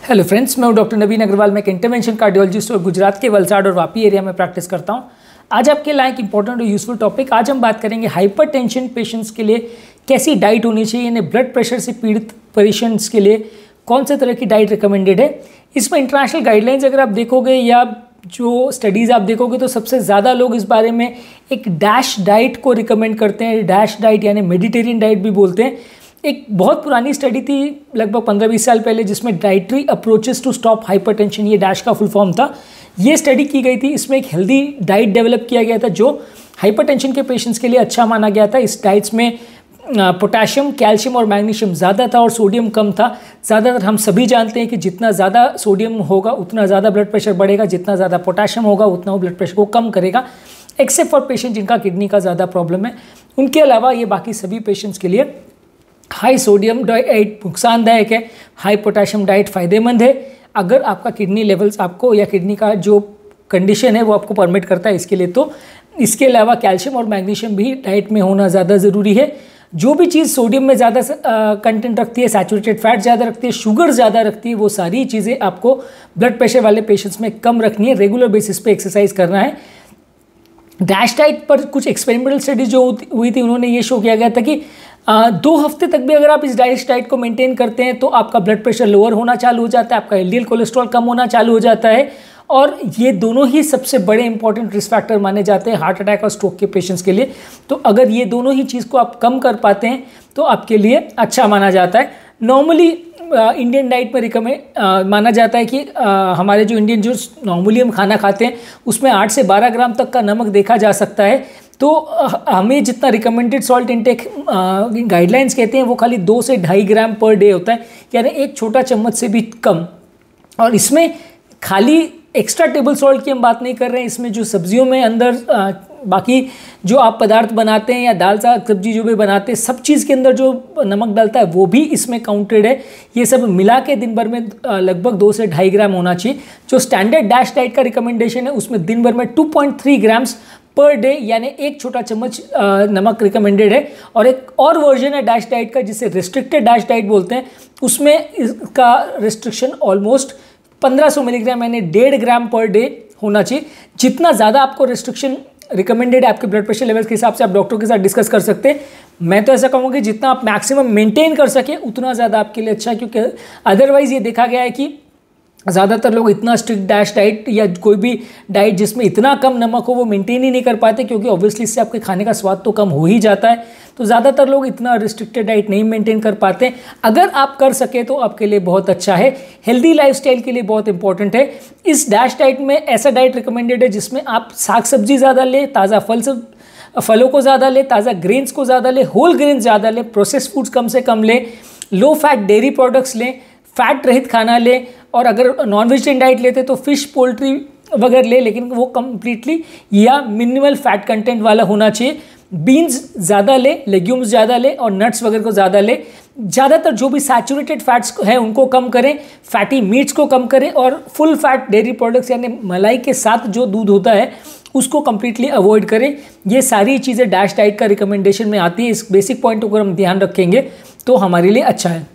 Hello friends, मैं हूं doctor नवीन अग्रवाल। मैं एक इंटरवेंशन कार्डियोलॉजिस्ट और गुजरात के वलसाड़ और वापी एरिया में प्रैक्टिस करता हूं। आज आपके लिए एक इंपॉर्टेंट और यूजफुल टॉपिक। आज हम बात करेंगे हाइपरटेंशन पेशेंट्स के लिए कैसी डाइट होनी चाहिए, यानी ब्लड प्रेशर से पीड़ित पेशेंट्स के लिए कौन से तरह की डाइट रिकमेंडेड है। इसमें इंटरनेशनल गाइडलाइंस अगर आप देखोगे या जो स्टडीज़ आप देखोगे तो सबसे ज़्यादा लोग इस बारे में एक डैश डाइट को रिकमेंड करते हैं। डैश डाइट यानी मेडिटेरियन डाइट भी बोलते हैं। एक बहुत पुरानी स्टडी थी लगभग 15-20 साल पहले, जिसमें dietary approaches to stop hypertension, ये डैश का फुल फॉर्म था। ये स्टडी की गई थी, इसमें एक हेल्दी डाइट डेवलप किया गया था जो हाइपरटेंशन के पेशेंट्स के लिए अच्छा माना गया था। इस डाइट्स में पोटेशियम, कैल्शियम और मैग्नीशियम ज़्यादा था और सोडियम कम था। ज़्यादातर हम सभी जानते हैं कि जितना ज़्यादा सोडियम होगा उतना ज़्यादा ब्लड प्रेशर बढ़ेगा, जितना ज़्यादा पोटेशियम होगा उतना वो ब्लड प्रेशर को कम करेगा, एक्सेप्ट फॉर पेशेंट जिनका किडनी का ज़्यादा प्रॉब्लम है। उनके अलावा ये बाकी सभी पेशेंट्स के लिए हाई सोडियम डाइट नुकसानदायक है, हाई पोटेशियम डाइट फ़ायदेमंद है अगर आपका किडनी लेवल्स आपको या किडनी का जो कंडीशन है वो आपको परमिट करता है इसके लिए। तो इसके अलावा कैल्शियम और मैग्नीशियम भी डाइट में होना ज़्यादा ज़रूरी है। जो भी चीज़ सोडियम में ज़्यादा कंटेंट रखती है, सैचुरेटेड फैट ज़्यादा रखती है, शुगर ज़्यादा रखती है, वो सारी चीज़ें आपको ब्लड प्रेशर वाले पेशेंट्स में कम रखनी है। रेगुलर बेसिस पे एक्सरसाइज करना है। डैश डाइट पर कुछ एक्सपेरिमेंटल स्टडीज जो हुई थी, उन्होंने ये शो किया गया था कि 2 हफ्ते तक भी अगर आप इस डैश डाइट को मेंटेन करते हैं तो आपका ब्लड प्रेशर लोअर होना चालू हो जाता है, आपका एलडीएल कोलेस्ट्रॉल कम होना चालू हो जाता है। और ये दोनों ही सबसे बड़े इंपॉर्टेंट रिस्क फैक्टर माने जाते हैं हार्ट अटैक और स्ट्रोक के पेशेंट्स के लिए। तो अगर ये दोनों ही चीज़ को आप कम कर पाते हैं तो आपके लिए अच्छा माना जाता है। नॉर्मली इंडियन डाइट में रिकमेंड माना जाता है कि हमारे जो इंडियन जो नॉर्मली हम खाना खाते हैं उसमें 8 से 12 ग्राम तक का नमक देखा जा सकता है। तो हमें जितना रिकमेंडेड सॉल्ट इंटेक गाइडलाइंस कहते हैं वो खाली 2 से 2.5 ग्राम पर डे होता है, यानी एक छोटा चम्मच से भी कम। और इसमें खाली एक्स्ट्रा टेबल सॉल्ट की हम बात नहीं कर रहे हैं, इसमें जो सब्जियों में अंदर बाकी जो आप पदार्थ बनाते हैं या दाल साग सब्जी जो भी बनाते हैं, सब चीज़ के अंदर जो नमक डलता है वो भी इसमें काउंटेड है। ये सब मिला के दिन भर में लगभग 2 से 2.5 ग्राम होना चाहिए। जो स्टैंडर्ड डैश डाइट का रिकमेंडेशन है उसमें दिन भर में 2.3 ग्राम्स पर डे यानी एक छोटा चम्मच नमक रिकमेंडेड है। और एक और वर्जन है डैश डाइट का जिसे रिस्ट्रिक्टेड डैश डाइट बोलते हैं, उसमें इसका रिस्ट्रिक्शन ऑलमोस्ट 1500 मिलीग्राम यानी 1.5 ग्राम पर डे होना चाहिए। जितना ज़्यादा आपको रिस्ट्रिक्शन रिकमेंडेड है आपके ब्लड प्रेशर लेवल के हिसाब से आप डॉक्टर के साथ डिस्कस कर सकते हैं। मैं तो ऐसा कहूँगा कि जितना आप मैक्सिमम मेंटेन कर सके उतना ज़्यादा आपके लिए अच्छा है, क्योंकि अदरवाइज़ ये देखा गया है कि ज़्यादातर लोग इतना स्ट्रिक्ट डैश डाइट या कोई भी डाइट जिसमें इतना कम नमक हो वो मेंटेन ही नहीं कर पाते, क्योंकि ऑब्वियसली इससे आपके खाने का स्वाद तो कम हो ही जाता है। तो ज़्यादातर लोग इतना रिस्ट्रिक्टेड डाइट नहीं मेंटेन कर पाते। अगर आप कर सके तो आपके लिए बहुत अच्छा है, हेल्दी लाइफस्टाइल के लिए बहुत इंपॉर्टेंट है। इस डैश डाइट में ऐसा डाइट रिकमेंडेड है जिसमें आप साग सब्जी ज़्यादा लें, ताज़ा फलों को ज़्यादा लें, ताज़ा ग्रेन्स को ज़्यादा लें, होल ग्रेन्स ज़्यादा लें, प्रोसेस्ड फूड्स कम से कम लें, लो फैट डेयरी प्रोडक्ट्स लें, फैट रहित खाना लें। और अगर नॉन वेजिटेरियन डाइट लेते तो फिश, पोल्ट्री वगैरह ले, लेकिन वो कम्प्लीटली या मिनिमल फैट कंटेंट वाला होना चाहिए। बीन्स ज़्यादा ले, लेग्यूम्स ज़्यादा ले और नट्स वगैरह को ज़्यादा ले। ज़्यादातर जो भी सैचुरेटेड फैट्स हैं उनको कम करें, फैटी मीट्स को कम करें और फुल फैट डेयरी प्रोडक्ट्स यानी मलाई के साथ जो दूध होता है उसको कम्प्लीटली अवॉइड करें। ये सारी चीज़ें डैश डाइट का रिकमेंडेशन में आती है। इस बेसिक पॉइंट को अगर हम ध्यान रखेंगे तो हमारे लिए अच्छा है।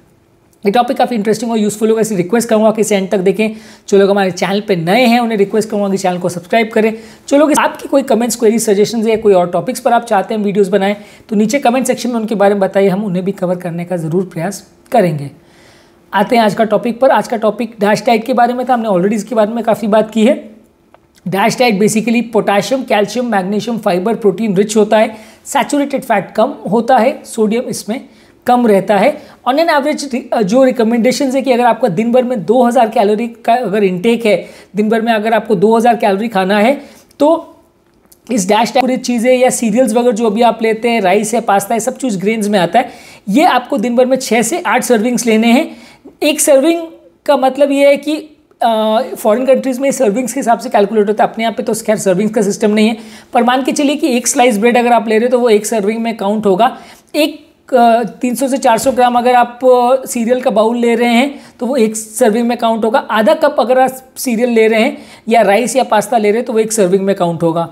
ये टॉपिक काफ़ी इंटरेस्टिंग और यूजफुल होगा, इसे रिक्वेस्ट करूँगा कि इसे एंड तक देखें। जो लोग हमारे चैनल पे नए हैं उन्हें रिक्वेस्ट करूँगा कि चैनल को सब्सक्राइब करें। जो लोग आपकी कोई कमेंट्स, क्वेरी, सजेशंस या कोई और टॉपिक्स पर आप चाहते हैं वीडियोस बनाएं तो नीचे कमेंट सेक्शन में उनके बारे में बताइए, हम उन्हें भी कवर करने का ज़रूर प्रयास करेंगे। आते हैं आज का टॉपिक पर। आज का टॉपिक डैश डाइट के बारे में था, हमने ऑलरेडी इसके बारे में काफ़ी बात की है। Dash diet basically potassium, calcium, magnesium, fibre, protein rich होता है, सैचुरेटेड फैट कम होता है, सोडियम इसमें कम रहता है। ऑन एन एवरेज जो रिकमेंडेशन है कि अगर आपका दिन भर में 2000 कैलोरी का अगर इंटेक है, दिन भर में अगर आपको 2000 कैलोरी खाना है तो इस डैश पूरी चीज़ें या सीरियल्स वगैरह जो भी आप लेते हैं, राइस है, पास्ता है, सब कुछ ग्रेन्स में आता है, ये आपको दिन भर में 6 से 8 सर्विंग्स लेने हैं। एक सर्विंग का मतलब ये है कि फॉरेन कंट्रीज़ में सर्विंग्स के हिसाब से कैलकुलेट होता है, अपने यहाँ पे तो खैर सर्विंग्स का सिस्टम नहीं है, पर मान के चलिए कि एक स्लाइस ब्रेड अगर आप ले रहे हो तो वो एक सर्विंग में काउंट होगा। एक 300 से 400 ग्राम अगर आप सीरियल का बाउल ले रहे हैं तो वो एक सर्विंग में काउंट होगा। आधा कप अगर आप सीरियल ले रहे हैं या राइस या पास्ता ले रहे हैं तो वो एक सर्विंग में काउंट होगा।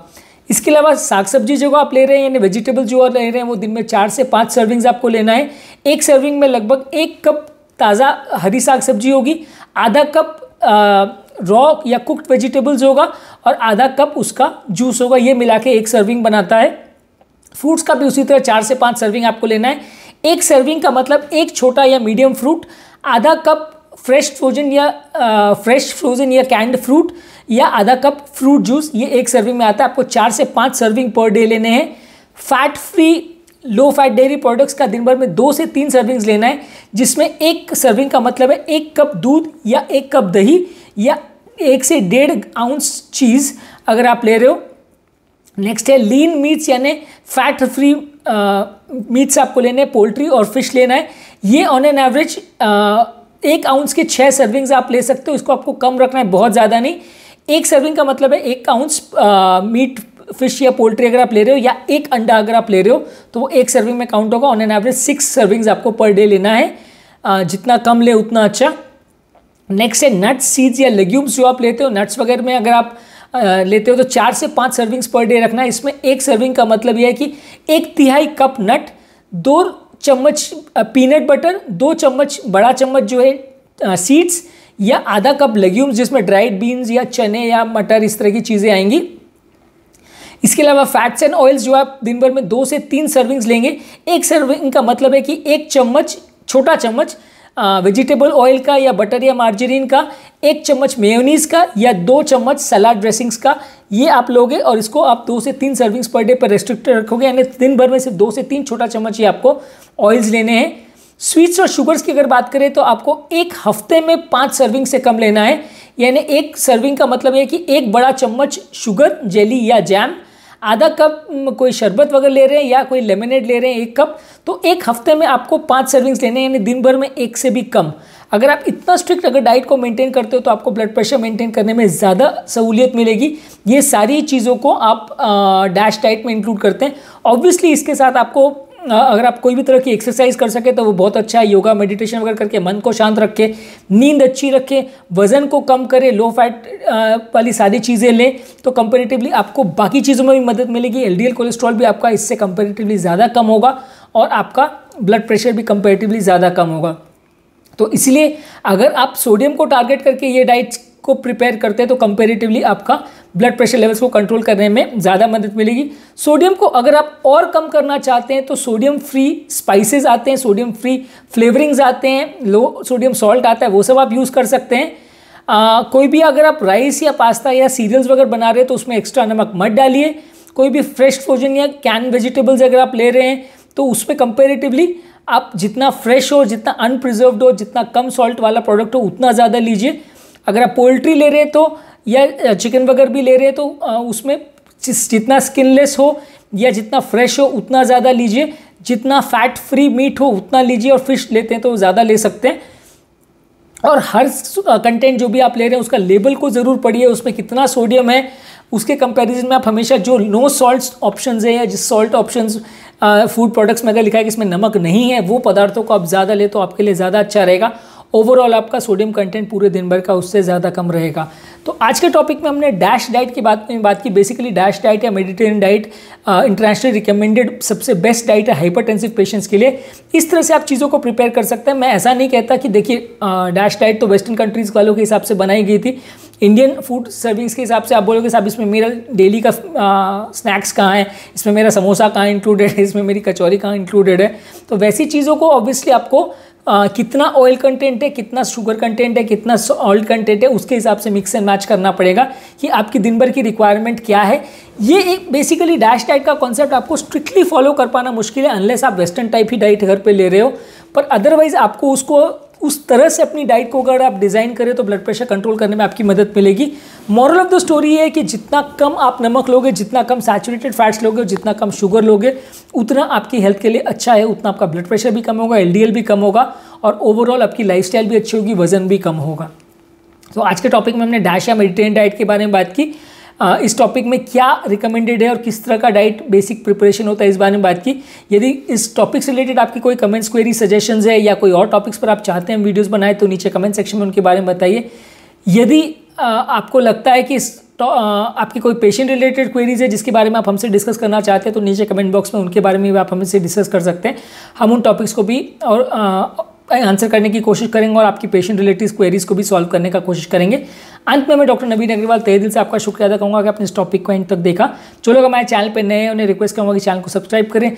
इसके अलावा साग सब्जी जो आप ले रहे हैं यानी वेजिटेबल जो ले रहे हैं वो दिन में 4 से 5 सर्विंग्स आपको लेना है। एक सर्विंग में लगभग 1 कप ताज़ा हरी साग सब्जी होगी, आधा कप रॉ या कुक्ड वेजिटेबल्स होगा और आधा कप उसका जूस होगा। ये मिला के एक सर्विंग बनाता है। फ्रूट्स का भी उसी तरह 4 से 5 सर्विंग आपको लेना है। एक सर्विंग का मतलब एक छोटा या मीडियम फ्रूट, आधा कप फ्रेश फ्रोजन या कैंड फ्रूट या आधा कप फ्रूट जूस, ये एक सर्विंग में आता है। आपको 4 से 5 सर्विंग पर डे लेने हैं। Fat free low fat dairy products का दिन भर में 2 से 3 सर्विंग्स लेना है, जिसमें एक सर्विंग का मतलब है 1 कप दूध या 1 कप दही या 1 से 1.5 आउंस चीज़ अगर आप ले रहे हो। नेक्स्ट है लीन मीट्स यानी फैट फ्री मीट्स आपको लेने हैं, पोल्ट्री और फिश लेना है। ये ऑन एन एवरेज 1 आउंस के 6 सर्विंग्स आप ले सकते हो। इसको आपको कम रखना है, बहुत ज़्यादा नहीं। एक सर्विंग का मतलब है 1 आउंस मीट फिश या पोल्ट्री अगर आप ले रहे हो या 1 अंडा अगर आप ले रहे हो तो वो 1 सर्विंग में काउंट होगा। ऑन एन एवरेज 6 सर्विंग्स आपको पर डे लेना है, जितना कम ले उतना अच्छा। नेक्स्ट है नट्स सीड्स या लेग्यूम्स जो आप लेते हो, नट्स वगैरह में अगर आप लेते हो तो 4 से 5 सर्विंग्स पर डे रखना है। इसमें 1 सर्विंग का मतलब यह है कि 1/3 कप नट, 2 चम्मच पीनट बटर, 2 चम्मच बड़ा चम्मच जो है सीड्स या आधा कप लेग्यूम्स जिसमें ड्राइड बीन्स या चने या मटर इस तरह की चीज़ें आएंगी। इसके अलावा फैट्स एंड ऑयल्स जो आप दिन भर में 2 से 3 सर्विंग्स लेंगे। 1 सर्विंग का मतलब है कि 1 चम्मच छोटा चम्मच वेजिटेबल ऑयल का या बटर या मार्जरीन का, 1 चम्मच मेयोनीज का या 2 चम्मच सलाद ड्रेसिंग्स का, ये आप लोगे और इसको आप 2 से 3 सर्विंग्स पर डे पर रेस्ट्रिक्टेड रखोगे। यानी दिन भर में सिर्फ 2 से 3 छोटा चम्मच ही आपको ऑयल्स लेने हैं। स्वीट्स और शुगर्स की अगर बात करें तो आपको 1 हफ्ते में 5 सर्विंग से कम लेना है। यानी 1 सर्विंग का मतलब है कि 1 बड़ा चम्मच शुगर जेली या जैम, आधा कप कोई शरबत वगैरह ले रहे हैं या कोई लेमनेड ले रहे हैं 1 कप, तो 1 हफ्ते में आपको 5 सर्विंग्स लेने हैं, यानी दिन भर में 1 से भी कम। अगर आप इतना स्ट्रिक्ट अगर डाइट को मेंटेन करते हो तो आपको ब्लड प्रेशर मेंटेन करने में ज़्यादा सहूलियत मिलेगी। ये सारी चीज़ों को आप डैश डाइट में इंक्लूड करते हैं। ऑब्वियसली इसके साथ आपको अगर आप कोई भी तरह की एक्सरसाइज कर सके तो वो बहुत अच्छा है। योगा मेडिटेशन वगैरह करके मन को शांत रखे, नींद अच्छी रखे, वजन को कम करे, लो फैट वाली सारी चीज़ें लें तो कंपैरेटिवली आपको बाकी चीज़ों में भी मदद मिलेगी। एलडीएल कोलेस्ट्रॉल भी आपका इससे कंपैरेटिवली ज़्यादा कम होगा और आपका ब्लड प्रेशर भी कंपैरेटिवली ज़्यादा कम होगा। तो इसलिए अगर आप सोडियम को टारगेट करके ये डाइट को प्रिपेयर करते हैं तो कंपैरेटिवली आपका ब्लड प्रेशर लेवल्स को कंट्रोल करने में ज़्यादा मदद मिलेगी। सोडियम को अगर आप और कम करना चाहते हैं तो सोडियम फ्री स्पाइसेस आते हैं, सोडियम फ्री फ्लेवरिंग्स आते हैं, लो सोडियम सॉल्ट आता है, वो सब आप यूज़ कर सकते हैं। कोई भी अगर आप राइस या पास्ता या सीरियल्स वगैरह बना रहे हैं तो उसमें एक्स्ट्रा नमक मत डालिए। कोई भी फ्रेश फ्रोजन या कैन वेजिटेबल्स अगर आप ले रहे हैं तो उसमें कंपैरेटिवली आप जितना फ्रेश हो, जितना अनप्रिजर्व्ड हो, जितना कम सॉल्ट वाला प्रोडक्ट हो उतना ज़्यादा लीजिए। अगर आप पोल्ट्री ले रहे हैं तो या चिकन वगैरह भी ले रहे हैं तो उसमें जितना स्किनलेस हो या जितना फ्रेश हो उतना ज़्यादा लीजिए, जितना फैट फ्री मीट हो उतना लीजिए, और फिश लेते हैं तो ज़्यादा ले सकते हैं। और हर कंटेंट जो भी आप ले रहे हैं उसका लेबल को ज़रूर पढ़िए, उसमें कितना सोडियम है उसके कंपैरिजन में आप हमेशा जो नो सॉल्ट ऑप्शंस है या जिस सॉल्ट ऑप्शंस फूड प्रोडक्ट्स में अगर लिखा है कि इसमें नमक नहीं है वो पदार्थों को आप ज़्यादा ले तो आपके लिए ज़्यादा अच्छा रहेगा। ओवरऑल आपका सोडियम कंटेंट पूरे दिन भर का उससे ज़्यादा कम रहेगा। तो आज के टॉपिक में हमने डैश डाइट की बात की। बेसिकली डैश डाइट या मेडिटेरियन डाइट इंटरनेशनली रिकमेंडेड सबसे बेस्ट डाइट है हाइपरटेंसिव पेशेंट्स के लिए। इस तरह से आप चीज़ों को प्रिपेयर कर सकते हैं। मैं ऐसा नहीं कहता कि देखिए डैश डाइट तो वेस्टर्न कंट्रीज़ वालों के हिसाब से बनाई गई थी। इंडियन फूड सर्विंग्स के हिसाब से आप बोलोगे साहब इसमें मेरा डेली का स्नैक्स कहाँ है, इसमें मेरा समोसा कहाँ इंक्लूडेड है, इसमें मेरी कचौरी कहाँ इंक्लूडेड है। तो वैसी चीज़ों को ऑब्वियसली आपको कितना ऑयल कंटेंट है, कितना शुगर कंटेंट है, कितना सॉल्ट कंटेंट है, उसके हिसाब से मिक्स एंड मैच करना पड़ेगा कि आपकी दिन भर की रिक्वायरमेंट क्या है। ये एक बेसिकली डैश डाइट का कॉन्सेप्ट आपको स्ट्रिक्टली फॉलो कर पाना मुश्किल है अनलेस आप वेस्टर्न टाइप ही डाइट घर पे ले रहे हो। पर अदरवाइज आपको उसको उस तरह से अपनी डाइट को अगर आप डिज़ाइन करें तो ब्लड प्रेशर कंट्रोल करने में आपकी मदद मिलेगी। मॉरल ऑफ द स्टोरी है कि जितना कम आप नमक लोगे, जितना कम सैचुरेटेड फैट्स लोगे, जितना कम शुगर लोगे उतना आपकी हेल्थ के लिए अच्छा है, उतना आपका ब्लड प्रेशर भी कम होगा, एलडीएल भी कम होगा और ओवरऑल आपकी लाइफस्टाइल भी अच्छी होगी, वजन भी कम होगा। तो आज के टॉपिक में हमने डैश या मेडिटेरियन डाइट के बारे में बात की। इस टॉपिक में क्या रिकमेंडेड है और किस तरह का डाइट बेसिक प्रिपरेशन होता है इस बारे में बात की। यदि इस टॉपिक से रिलेटेड आपकी कोई कमेंट्स, क्वेरी, सजेशंस है या कोई और टॉपिक्स पर आप चाहते हैं वीडियोस बनाए तो नीचे कमेंट सेक्शन में उनके बारे में बताइए। यदि आपको लगता है कि आपकी कोई पेशेंट रिलेटेड क्वेरीज है जिसके बारे में आप हमसे डिस्कस करना चाहते हैं तो नीचे कमेंट बॉक्स में उनके बारे में भी आप हमसे डिस्कस कर सकते हैं। हम उन टॉपिक्स को भी और आंसर करने की कोशिश करेंगे और आपकी पेशेंट रिलेटेड क्वेरीज को भी सॉल्व करने का कोशिश करेंगे। अंत में मैं डॉक्टर नवीन अग्रवाल तहे दिल से आपका शुक्रिया अदा करूँगा कि आपने इस टॉपिक को एंड तक देखा। जो लोग हमारे चैनल पर नए हैं उन्हें रिक्वेस्ट करूँगा कि चैनल को सब्सक्राइब करें